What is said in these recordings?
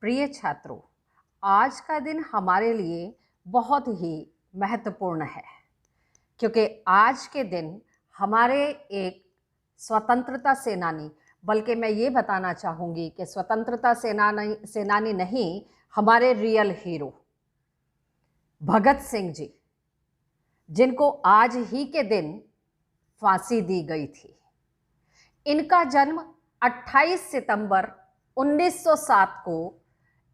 प्रिय छात्रों, आज का दिन हमारे लिए बहुत ही महत्वपूर्ण है क्योंकि आज के दिन हमारे एक स्वतंत्रता सेनानी, बल्कि मैं ये बताना चाहूँगी कि स्वतंत्रता सेनानी नहीं, हमारे रियल हीरो भगत सिंह जी, जिनको आज ही के दिन फांसी दी गई थी। इनका जन्म 28 सितंबर 1907 को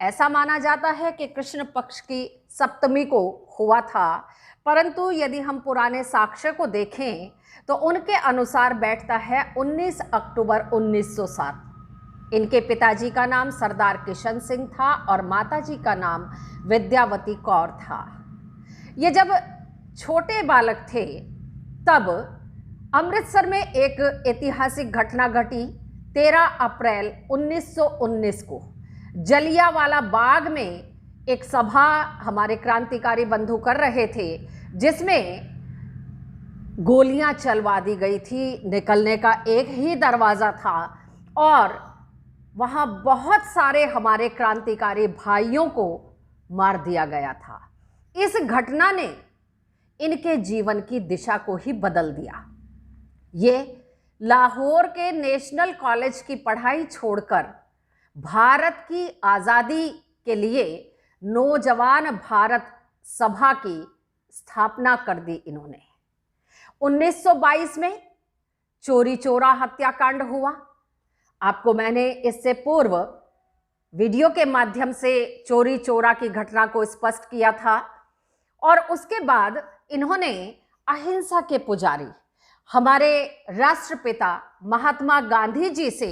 ऐसा माना जाता है कि कृष्ण पक्ष की सप्तमी को हुआ था, परंतु यदि हम पुराने साक्ष्य को देखें तो उनके अनुसार बैठता है 19 अक्टूबर 1907। इनके पिताजी का नाम सरदार किशन सिंह था और माताजी का नाम विद्यावती कौर था। ये जब छोटे बालक थे तब अमृतसर में एक ऐतिहासिक घटना घटी। 13 अप्रैल 1919 को जलियांवाला बाग में एक सभा हमारे क्रांतिकारी बंधु कर रहे थे, जिसमें गोलियां चलवा दी गई थी। निकलने का एक ही दरवाज़ा था और वहां बहुत सारे हमारे क्रांतिकारी भाइयों को मार दिया गया था। इस घटना ने इनके जीवन की दिशा को ही बदल दिया। ये लाहौर के नेशनल कॉलेज की पढ़ाई छोड़कर भारत की आज़ादी के लिए नौजवान भारत सभा की स्थापना कर दी इन्होंने। 1922 में चोरी चोरा हत्याकांड हुआ। आपको मैंने इससे पूर्व वीडियो के माध्यम से चोरी चोरा की घटना को स्पष्ट किया था और उसके बाद इन्होंने अहिंसा के पुजारी हमारे राष्ट्रपिता महात्मा गांधी जी से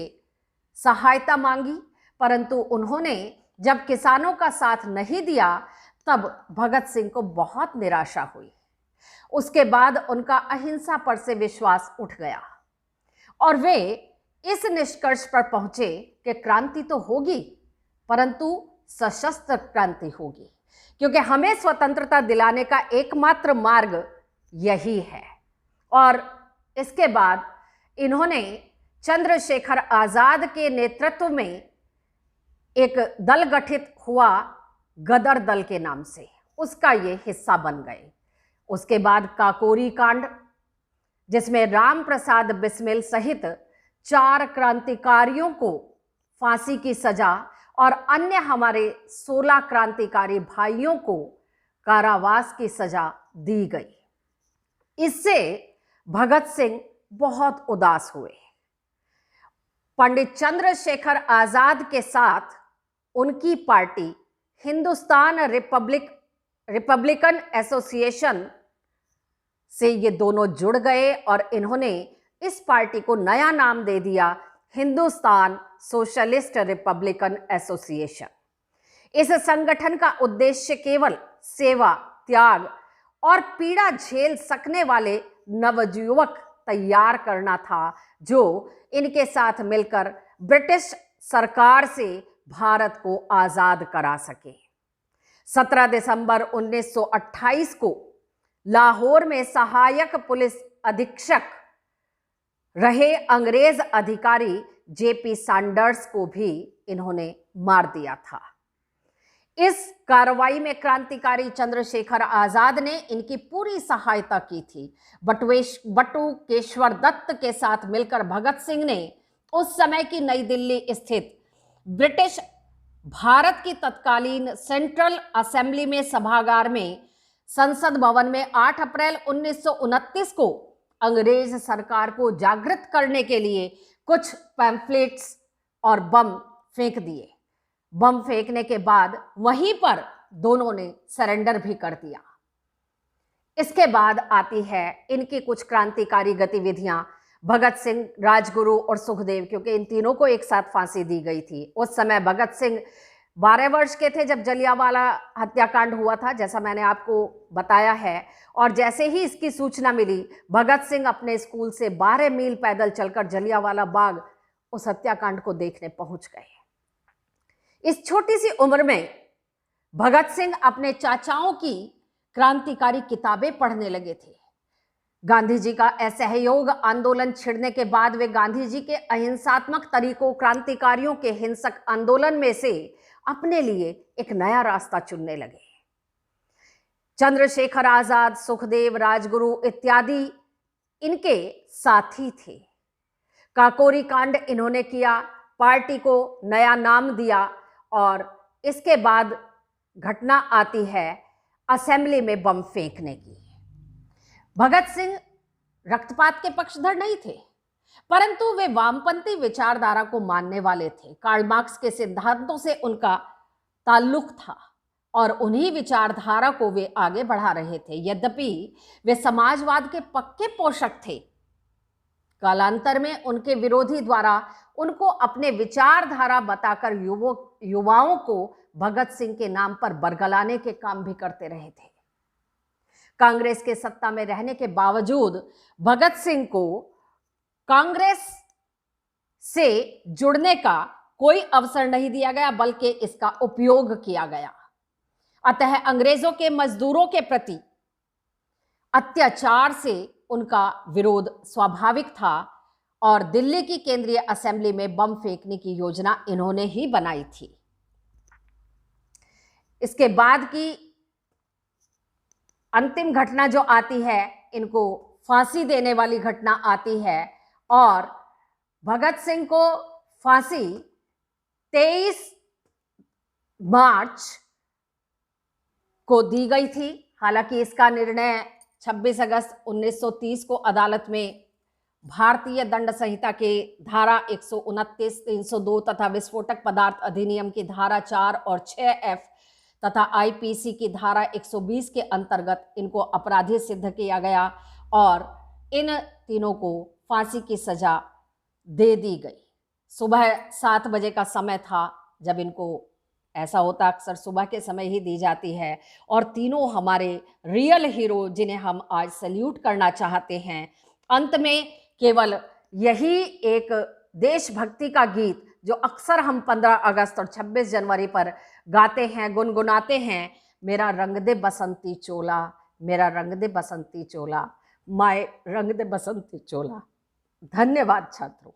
सहायता मांगी, परंतु उन्होंने जब किसानों का साथ नहीं दिया तब भगत सिंह को बहुत निराशा हुई। उसके बाद उनका अहिंसा पर से विश्वास उठ गया और वे इस निष्कर्ष पर पहुंचे कि क्रांति तो होगी, परंतु सशस्त्र क्रांति होगी, क्योंकि हमें स्वतंत्रता दिलाने का एकमात्र मार्ग यही है। और इसके बाद इन्होंने चंद्रशेखर आज़ाद के नेतृत्व में एक दल गठित हुआ, गदर दल के नाम से, उसका ये हिस्सा बन गए। उसके बाद काकोरी कांड, जिसमें राम प्रसाद बिस्मिल सहित 4 क्रांतिकारियों को फांसी की सजा और अन्य हमारे 16 क्रांतिकारी भाइयों को कारावास की सजा दी गई। इससे भगत सिंह बहुत उदास हुए। पंडित चंद्रशेखर आज़ाद के साथ उनकी पार्टी हिंदुस्तान रिपब्लिकन एसोसिएशन से ये दोनों जुड़ गए और इन्होंने इस पार्टी को नया नाम दे दिया, हिंदुस्तान सोशलिस्ट रिपब्लिकन एसोसिएशन। इस संगठन का उद्देश्य केवल सेवा, त्याग और पीड़ा झेल सकने वाले नवयुवक तैयार करना था, जो इनके साथ मिलकर ब्रिटिश सरकार से भारत को आज़ाद करा सके। 17 दिसंबर 1928 को लाहौर में सहायक पुलिस अधीक्षक रहे अंग्रेज अधिकारी जेपी सैंडर्स को भी इन्होंने मार दिया था। इस कार्रवाई में क्रांतिकारी चंद्रशेखर आज़ाद ने इनकी पूरी सहायता की थी। बटुकेश्वर दत्त के साथ मिलकर भगत सिंह ने उस समय की नई दिल्ली स्थित ब्रिटिश भारत की तत्कालीन सेंट्रल असेंबली में सभागार में संसद भवन में 8 अप्रैल 1929 को अंग्रेज सरकार को जागृत करने के लिए कुछ पैम्फलेट्स और बम फेंक दिए। बम फेंकने के बाद वहीं पर दोनों ने सरेंडर भी कर दिया। इसके बाद आती है इनकी कुछ क्रांतिकारी गतिविधियां। भगत सिंह, राजगुरु और सुखदेव, क्योंकि इन तीनों को एक साथ फांसी दी गई थी। उस समय भगत सिंह 12 वर्ष के थे जब जलियांवाला हत्याकांड हुआ था, जैसा मैंने आपको बताया है। और जैसे ही इसकी सूचना मिली, भगत सिंह अपने स्कूल से 12 मील पैदल चलकर जलियांवाला बाग उस हत्याकांड को देखने पहुंच गए। इस छोटी सी उम्र में भगत सिंह अपने चाचाओं की क्रांतिकारी किताबें पढ़ने लगे थे। गांधी जी का असहयोग आंदोलन छिड़ने के बाद वे गांधी जी के अहिंसात्मक तरीकों, क्रांतिकारियों के हिंसक आंदोलन में से अपने लिए एक नया रास्ता चुनने लगे। चंद्रशेखर आजाद, सुखदेव, राजगुरु इत्यादि इनके साथी थे। काकोरी कांड इन्होंने किया, पार्टी को नया नाम दिया और इसके बाद घटना आती है असेंबली में बम फेंकने की। भगत सिंह रक्तपात के पक्षधर नहीं थे, परंतु वे वामपंथी विचारधारा को मानने वाले थे। कार्ल मार्क्स के सिद्धांतों से उनका ताल्लुक था और उन्हीं विचारधारा को वे आगे बढ़ा रहे थे। यद्यपि वे समाजवाद के पक्के पोषक थे, कालांतर में उनके विरोधी द्वारा उनको अपने विचारधारा बताकर युवाओं को भगत सिंह के नाम पर बरगलाने के काम भी करते रहे थे। कांग्रेस के सत्ता में रहने के बावजूद भगत सिंह को कांग्रेस से जुड़ने का कोई अवसर नहीं दिया गया, बल्कि इसका उपयोग किया गया। अतः अंग्रेजों के मजदूरों के प्रति अत्याचार से उनका विरोध स्वाभाविक था और दिल्ली की केंद्रीय असेंबली में बम फेंकने की योजना इन्होंने ही बनाई थी। इसके बाद की अंतिम घटना जो आती है, इनको फांसी देने वाली घटना आती है और भगत सिंह को फांसी 23 मार्च को दी गई थी। हालांकि इसका निर्णय 26 अगस्त 1930 को अदालत में भारतीय दंड संहिता के धारा 129, 302 तथा विस्फोटक पदार्थ अधिनियम की धारा 4 और 6F तथा आईपीसी की धारा 120 के अंतर्गत इनको अपराधी सिद्ध किया गया और इन तीनों को फांसी की सजा दे दी गई। सुबह 7 बजे का समय था जब इनको, ऐसा होता अक्सर सुबह के समय ही दी जाती है, और तीनों हमारे रियल हीरो जिन्हें हम आज सैल्यूट करना चाहते हैं। अंत में केवल यही एक देशभक्ति का गीत जो अक्सर हम 15 अगस्त और 26 जनवरी पर गाते हैं, गुनगुनाते हैं, मेरा रंग दे बसंती चोला, मेरा रंग दे बसंती चोला, माय रंग दे बसंती चोला। धन्यवाद छात्रों।